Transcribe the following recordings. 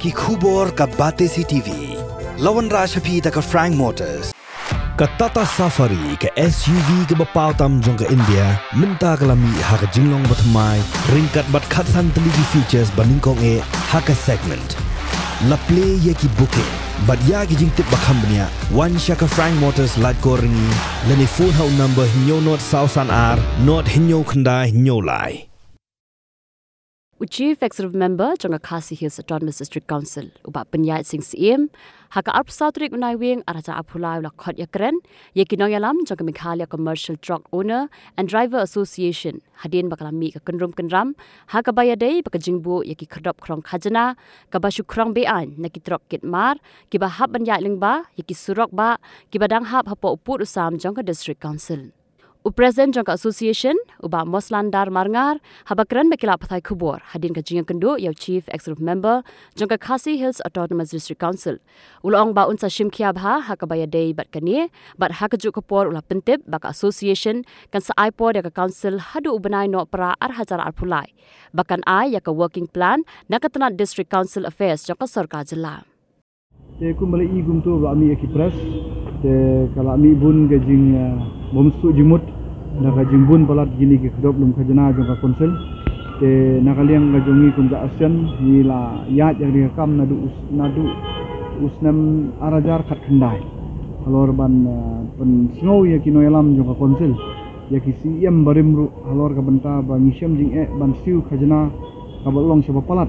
ki khubor ka Bate CTV. Lawan Rashapi ka Frank Motors. Ka Tata Safari ka SUV ka bapautam jong ka India. Minta ka lami ha ka jinglong batmai. Ringkat bat khatsan teligi features baningkong ha ka segment. La play ye ki booking. But ya ki jing tip ba company one shaka Frank Motors light ko ringi. Lani phone hau number hinyo not Sausan R. Not hinyo khandai hinyo lai. Chief Executive Member Jonga Khasi Hills Autonomous District Council uba penyait sing CM haka arp Southrik unai wing araja apulai la khot yakren yekinong yalam jonga Meghalaya Commercial Truck Owner and Driver Association hadin bakalami ka kenram haka bayadei bakajingbu yaki khodop krong khajana ka basu krong bean nakitrok kitmar kiba hab banyai lingba yaki surok ba kiba dang hab hapo uput usam jonga District Council Upresent Jangka Association, Uba Moslandar Marngar, Habakran Bekila Pathai Kubor, Hadin Kajinga Kendo, Yau Chief Executive Member, Jangka Khasi Hills Autonomous District Council. Ulong ba unsa shimkiabha, Hakabaya Day Batkane, but Hakaju Kapor Ula Pentip, Baka Association, kan sa iPod Yaka Council, Hadu Ubanai no pra Arhajar Arpulai. Bakan ay Yaka Working Plan, Nakatanat District Council Affairs, Jangka Sarkar Jila. Kumbali igum tu ba ami ekipres, kalau ami bun gajing bomsu jimut, nak gajing bun balat gini ke kedop lum khajana jangka konsel, nakaliang gajongi kum ga asyan nila yat yang direkam nadu usnam arajar khat khandai. Halor ban pen snow ya kino yalam jangka konsel, ya kisi yam barimru halor ka benta ba ngisam jing ban siu khajana kabalong sebab palat,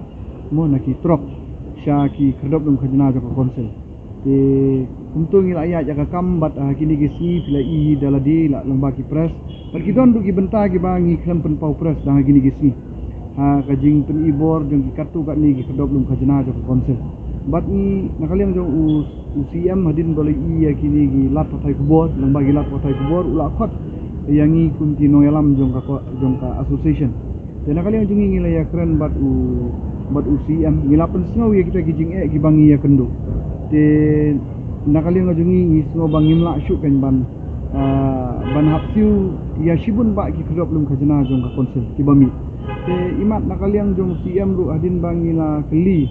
mo naki trok. Syaki kedop lum khajana jangka konsel. Untung ila ayat jaga kambat kini gisi pila I daladi la lembaki pres. Pergi don du benta ki bangi klem pen pau pres dah gini gisi. Kajing pen ibor jeng kartu kat ni kedop lum khajana jangka konsel. Bat ni nakaliang jong UCM hadin boleh I kini gi lat patai kubor lembagi lat patai kubor ula khot yangi kum tino yalam jongka association. Dan nakaliang jong ngila ya keren bat UCM ngilapan snow ya kita gijing gibangi ya kendo. Te nakaliang ngajungi snow bangim la syuk kan ban hapsiu ya shibun ba ki kedop lum khajana jong ka konsel ki bami. Te imat nakaliang jong UCM ru adin bangila keli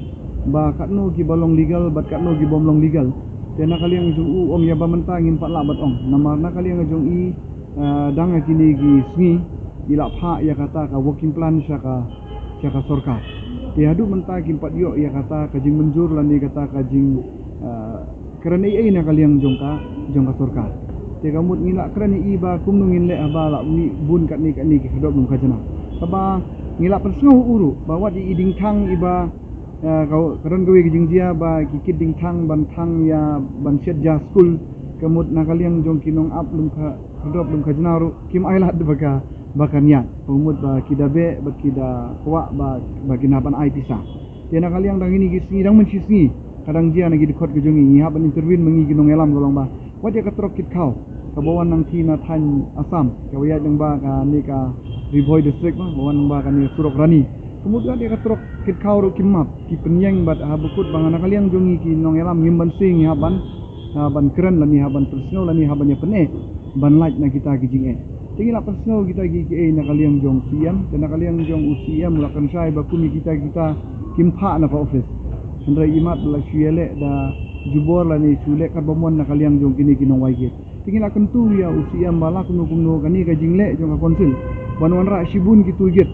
ba katno ki balong legal bat katno ki bomlong legal. Te nakaliang jong om ya ba mentang ngim pat la bat ong. Namar nakaliang jong I dang kini gi sngi ila pha ya kata ka working plan syaka sorka. Dia hadu mentah kimpat yo ya kata kajing menjur lani kata kajing kerana ai nak kaliang jongka sorka. Dia kamut ngilak kerana iba kumnungin le aba la ni bun kat ni kedop nung kajana. Saba ngilak persngo uru bawa di iding thang iba kau keran gawe kajing dia ba kikit ding thang ban thang ya ban shed ja school kamut nak kaliang jong kinong up lung kedop lung kajana ru kim ai la de bakan niat pemut ba kidabe ba kida kuak ba kinapan ai pisah. Dia nak kaliang dang ini gisi dang mencisni kadang dia nagi dikot kejongi ngihap an intervene mengi ginong elam golong ba. Wat dia katrok kit kau kabawan nang tina than Assam kawaya dang ba ka ni ka Riboy district ba bawan ba ka ni Surok Rani. Kemudian dia katrok kit kau ro kimap ki penyeng bat habukut bang nak kaliang jongi ginong elam ngimban sing ngihaban ban keren lani haban persno lani habannya pene ban like na kita gijing Tinggal apa snow kita gigi nak kaliang jong siam, dan nak kaliang jong usiam mulakan saya bakumi kita kimpa na pa office. Hendra imat la syele da jubor la ni sule karbamon nak kaliang jong kini kinong waigit. Tinggal akan tu ya usiam bala kuno kani ka jingle jong ka konsil. Banwan ra shibun gitu git.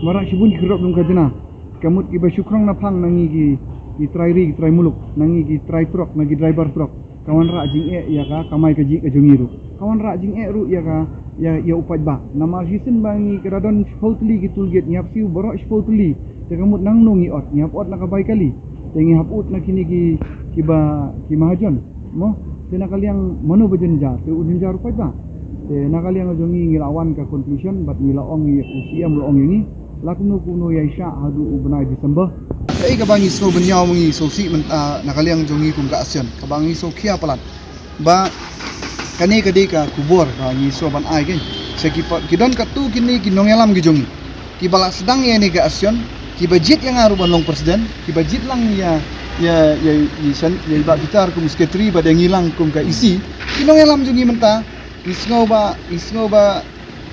Mara shibun kirop nung kajana. Kamut iba syukrang na pang nangi gi try muluk, nangi gi try truck, nagi driver truck. Kawan ra jing ya ka kamai kaji ka jongiru. Kawan ra jing ru ya ka ya upat ba nama hisen bangi keradon spotli gitul get nyap siu borok spotli te kamut nang nongi ot nyap ot nak baik kali te ngihap ut nak kini ki mahajon mo te nak kaliang mano bejenjar te ujenjar upat ba te nak kaliang jongi ngilawan ka conclusion bat ngilaong usiam lo ong ini lakuno kuno ya isya hadu ubnai Desember ai ka bangi so benyaw mengi so si nak kaliang jongi kum ka asyan ka bangi so khia palat ba kani kadika kubur bagi soban ai kan sekipat kidon katu kini kinong yalam gijongi ki balak sedang ya ni ga asyon ki budget yang aru banlong presiden ki budget lang ya ba gitar kum sekretari pada ngilang kum ka isi kinong yalam jongi menta isngo ba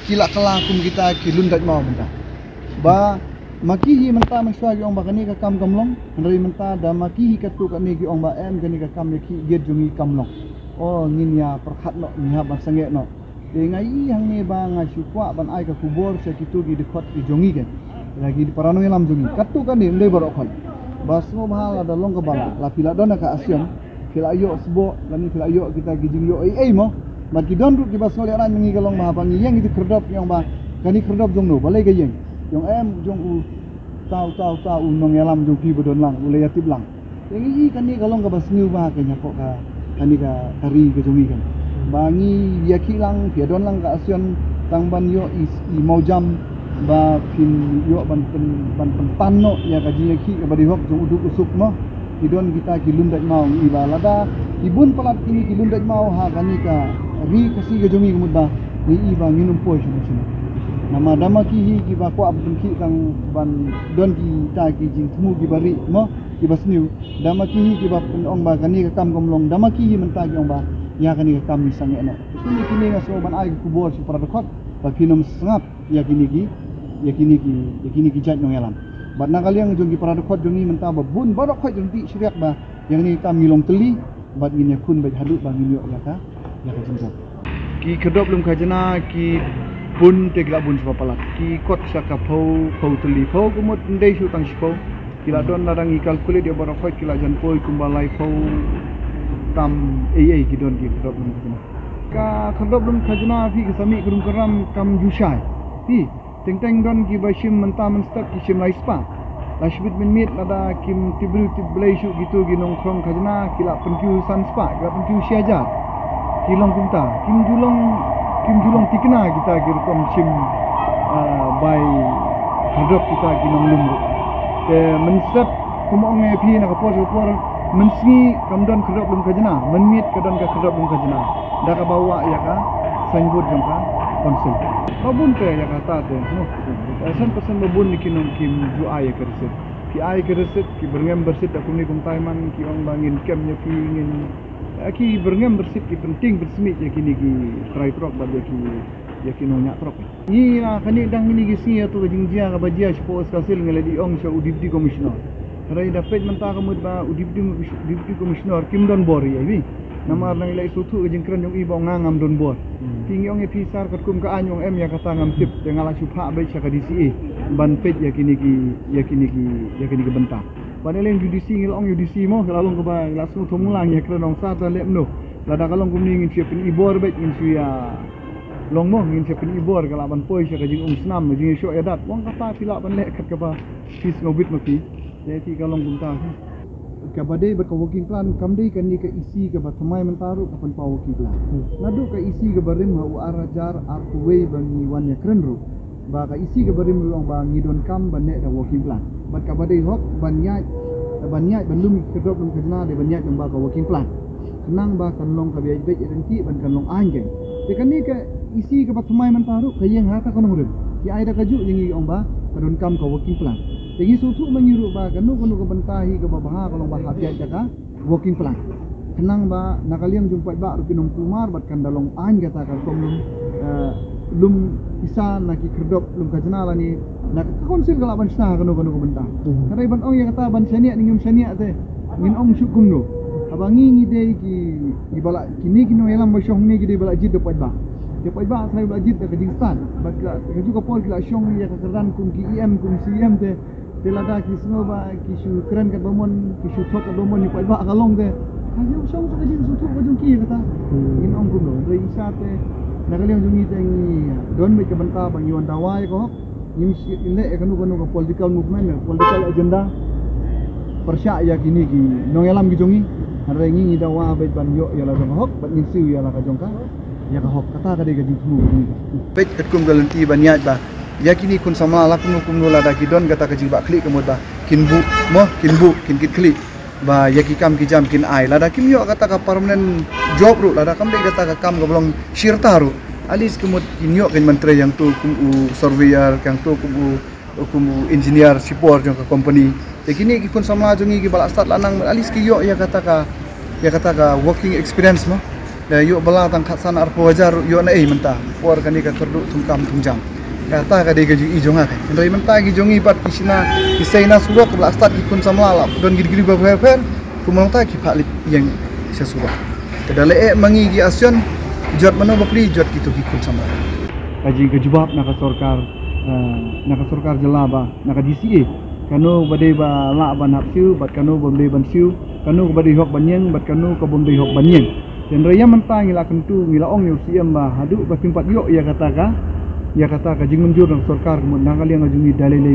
kila kala kum kita kilun kat mau menta ba Makihi mentah meswa gi ong ba kani ka kam kamlong, nari mentah da makihi ka tu kani gi ong ba em kani ka kam yaki ged jungi kamlong. Oh ngin ya perkhat no ni ha ban sange no. De ngai hang ni ba ngai syukwa ban ai ka kubur se kitu gi dekhot gi jongi gen. Lagi di parano lam jongi. Katu kan ni ndai barok khol. Bas ngo bahal ada long ka bala. La pila dona ka asion. Pila yo sebo lani pila yo kita gi jing yo ai mo. Mat ki don ru ki bas ngol ran ngi galong ma ba ngi yang itu kerdop yang ba kani kerdop jong no balai ga yeng. Yang em jong u tau nong yalam jong ki bodon lang ulay atib lang. Yang i kani galong ka bas ngiu ba ka nyako ka kani ka tari ka jongi kan. Bangi yaki lang piadon lang ka asion tang ban yo i mau jam ba pin yo ban pan no ya ka ji yaki ka badi hok jong uduk usuk mo. Idon kita kilun dak mau i ba lada ibun palat kini kilun dak mau ha kani ka ri kasi ka jongi kumud ba ni i ba nginum po sino. Nama dama ki ki ba ko abun ki kang ban don ki ta ki jing temu ki bari mo ki basniu dama ki ba ong ba kani ka kam komlong dama ki menta ki ong ba ya kani ka kam sange no kini ngaso ban ai ku bor si para dekot ba kinom sengap ya kini ki jat no yalam bat nakali yang jong ki para dekot jong ni menta ba bun ba dekot jong ti syriak ba yang ni kam milong teli bat ngin kun ba hadut ba ngin yo ya ka jingso ki kedop lum kajana ki bun tegla bun sepapalat ki kot saka pau teli pau kumut ndai su tang sipau kila don larang i kalkule dia bara khoi kila jan poi kumbalai pau tam ki don ki kedop lum kajana ka kedop lum kajana fi sami gurum karam kam jushai fi teng don ki bashim menta menstak ki sim lai spa lashbit min mit lada kim tibru tiblai su gitu ginong krong kajana kila penkyu san spa kila penkyu syajar kilong kunta kim julong tikna kita kirkom sim by hadap kita kinong lumbu ke mensep kumong pi na kapos kapor mensi kamdan kedap lum kajana menmit kadan ka kedap lum kajana da ka bawa ya ka sangbut jong ka konsel babun te ya kata te no asan pesan babun ni kinong kim ju ay ka reset ki ay ka reset ki berngem bersit aku ni kum taiman ki ong bangin kem nya ki ngin aki berngam bersih ki penting bersemi ya kini ki try trok ba ya ki no nya trok ni kani dang ini ki sia tu jingjia ka bajia spos kasil ngeladi ong sha udipdi commissioner rai dapat menta kamud ba udipdi commissioner kim don bor ya wi namar nang ilai sutu jingkran yung iba ngangam don bor tingi ong pisar kat kum ka anyong em ya kata ngam tip ngala supha ba sha ka DCA ban pet ya kini ki benta Paneleng judisi ngilong judisi mo kalalong ko ba langsung tumulang ya krenong sa ta lep no lada kalong kumning ngin siapin ibor bet ngin suya long mo ngin siapin ibor kalaban poi sa kajing snam jing syo edat wong kata pila ban lek kat ka ba fis ngobit maki jadi kalong bunta ka badai ba ka working plan kamdei kan ni ka isi ka ba thamai mentaru kapan pa working plan nadu ka isi ka barim ha u arajar arkuwei bangi wan ya krenro ba ka isi ka barim ruang ba ngidon kam ban nek da working plan bat ka badai hok banyak belum kedop belum kena de banyak yang baka working plan senang ba kan long ka biaj bej renti ban kan long anggen de kan ni ka isi ka patmai mentaru ka yeng hata kan hurim ki aida ka ju yengi ong ba kadon kam ka working plan tengi sutu mengiru ba kanu ka bentahi ka babaha ka long ba habiaj ka working plan senang ba nakaliang jumpa ba rupinom kumar bat kan dalong anggen ta ka kom lum isa naki kedop lum ka jenala ni nak konsil kala ban sah kanu bentang kadai ban ong ya kata ban sania ningum sania te ngin ong syukum no abangi ngi de ki bala kini kino yalam ba syong ni ki bala jid depat ba sai bala jid ka jingstan bat ka juga pol kila syong ya ka keran kum ki em kum cm te telada ki sno ba ki syu keren ka bomon ki syu thok ka bomon ni pai ba kalong te hayo syong ka jin su thok ba jung ki kata ngin ong kum no re isa te nakaliang jungi te ngi don me ka benta bang yuan dawai ko nimsi ile kanu ka political movement political agenda persya ya kini ki nong yalam gi jongi hare ngi dawa bet ban yo ya la jong hok bat ngin siu ya la ka jong ka ya ka hok kata ka de ga jitmu ni pet kat kum galanti ban yat ba ya kini kun sama la kun kum no la da ki don kata ka jiba klik kemod ba kin bu kin kit klik ba ya ki kam ki jam kin ai la da kim yo kata ka permanent job ru la da kam de kata ka kam ga blong shirta ru alis kemud kinyo kin menteri yang tu kumu surveyor yang tu kumu engineer sipor jong ka company tekini ki kun sama jongi ki bala start lanang alis ki yo ya kata ka working experience mo da yo bala tang khasan arpo wajar yo na menta por kani ka kerdu tungkam tungjang kata ka de gaju i jonga kai ndai menta gi jongi pat kisina kisaina surok la start ikun samla don gidi ba fer kumang ta ki phalik yang isa surok kedale mangi gi asion jot mano bakri jot kitu ikun samla kaji gajubab naka sorkar jelaba naka DCA kanu badai ba la ban hapsiu bat kanu bombe ban siu kanu badai hok banyeng bat kanu ko bombe hok banyeng dan raya mentang ngila kentu ngila ong yu siam ba hadu ba timpat yo ya kata ka jing menjur nang sorkar kemun nang kaliang ajungi dalile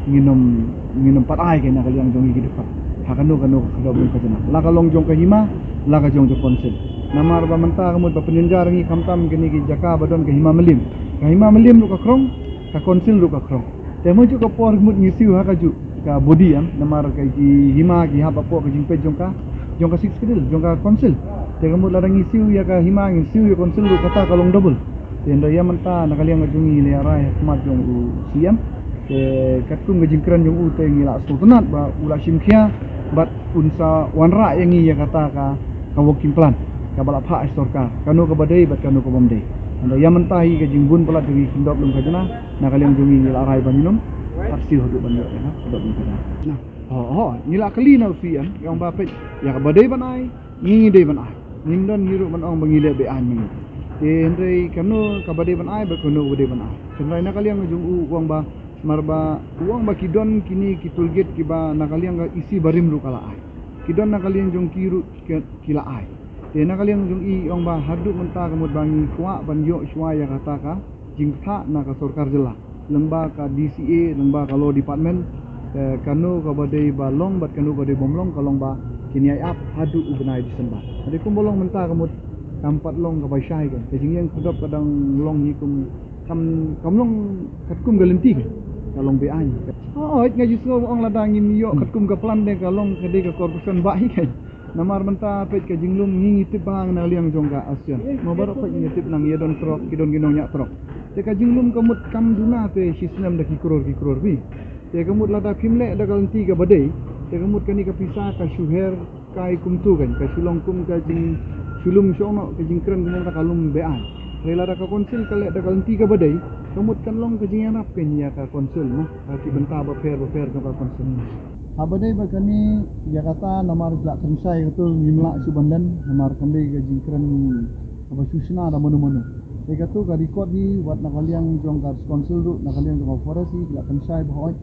nginom pat ai ke nang kaliang jongi gidepat hakanu kanu kadobun kajana la kalong jong ka hima la ka jong konsel namar ba menta kemud ba penyenjar ngi kamtam kini ki jaka badon ka hima melim lu ka krong ka konsel lu ka krong temo ju ka por mut ngisiu hakaju ka body am namar ka ji hima ki haba po ka jing pe jong ka six kedil jong ka konsel te kemud la ngisiu ya ka hima ngisiu ya konsel lu kata kalong double tendo ya menta nakaliang ajungi le arai khmat jong u siam te katkum ga jingkran jong u te ngila sultanat ba ula simkhia bat unsa wanra yang ya kata ka working plan ka bala pha sorkar kanu ka badai bat kanu ka bomdai anda ya menta hi ga jingbun pala dewi kindop lum kajana nakaliang jungi ngila arai baninum aksi hodu banyo ya hodu lum kajana nah ngila kali na usian yang ba pet ya ka badai banai ngingi dei banai nindon niru man ong bangile be ani Hendrai kanu kabade ban ai berkono kabade ban ai. Hendrai nakaliang jung uang ba marba uang ba kidon kini kitulget kiba nakaliang ga isi barim ru kala ai. Kidon nakaliang jung kiru kila ai. Te nakaliang jung i uang ba hadu menta kamut bangi kwa ban yo shwa ya kata ka jingtha na ka sorkar jela. Lemba ka DCA lemba ka law department kanu kabade ba long bat kanu kabade bomlong kalong ba kini ai up hadu ubenai Disember. Ade kumbolong menta kamut kampat long ka baisai kan kajing yang kedap kadang long ni kamlong katkum galenti kan kalong be ai ngaji so ong ladang ni yo katkum ka plan de kalong kade ka korporation bai kan namar menta pet kajing lum ngi tip bang na liang jongga asian no baro pa ngi tip nang yedon trok kidon ginong nya trok te kajing lum kamut kam duna te sistem da ki kror bi te kamut lada kimle da galenti ka badai te kamut kani ka pisah ka shuher kai kumtu kan ka sulong kum kajing sulum sono ke jingkran gumong kalum bean rela da ka konsil kale da kalenti ka badai kamut kan long ke jinganap ke nya ka konsil nah ki benta ba fer ka konsil habadai ba kani ya kata namar blak kensai itu ngimla subandan namar kambe ke jingkran apa susna da mono e ka tu ka record di wat nakaliang jong ka konsil ru nakaliang jong forasi blak kensai bahoi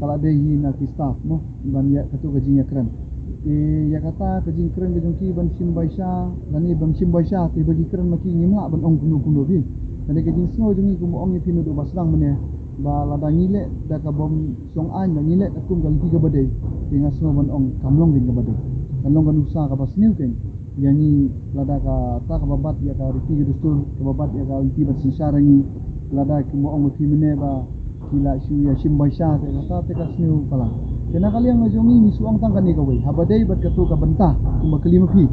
kala de hi na ki staff no ban ya ka tu ka jingkran ya kata kajing keren kajing ki ban simbaisha lani ban simbaisha ti bagi keren maki ngimla ban ong kuno bi dan kajing snow jungi ku mo ong pinu do baslang mene ba lada ngile da ka bom song an da ngile akum gal tiga badai tinga snow ban ong kamlong gin badai kamlong kan usa ka bas new ken yani lada ka ta ka babat ya ka riti dustur ka babat ya ka ulti ban sinsarangi lada ku mo ong pimene ba kila shu ya simbaisha te kata te ka snow kala kena kaliang ngajongi ni suang tang kani kawai habadai bat katu ka bentah kuma kelima pi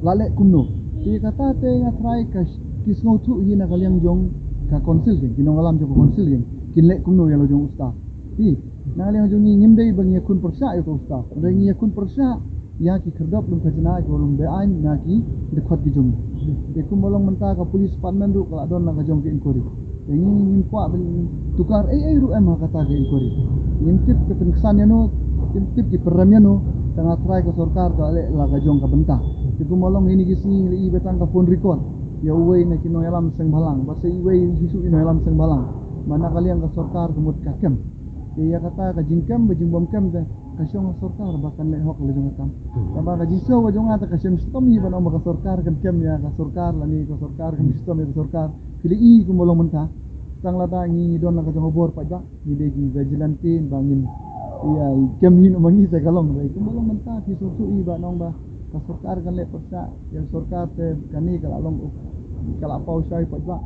lale kunno ti kata te ngatrai ka kisno tu hina kaliang jong ka konsil gen kinong alam jong konsil gen kinle kunno ya lo jong ustaz ti na kaliang jongi ngimdai bang yakun persa ya ko ustaz dai ngi yakun persa ya ki kerdap lum kajana ko lum bean na ki dekat ki jong de kumolong menta ka polis department ru kala don na ka jong ki inkori ini nimpa tukar ru em kata ke inkori nimtip ke tengsan no tip ki peramnya no tengah try ke sorkar ka le la gajong ka bentah tiku molong ini kisni li betang ka phone record ya uwei na kino yalam seng balang basa uwei sisu ino yalam seng balang mana kalian ka sorkar kemut kakem ya kata ka jingkam bejing bom kam de ka syong sorkar bahkan le hok le jong kam taba ka jiso wa jong ata ka syong stom yi ban ka sorkar kan kem ya ka sorkar lani ka sorkar kan stom ya sorkar kili i ku molong mentah sang lada ngi don la ka jong bor pa ja ni de gi vigilante bangin iya kem hin mangi te kalong ku molong mentah ki susu i ba nong ba ka sorkar kan le persa yang sorkar te kani kala long kala pau sai pa ja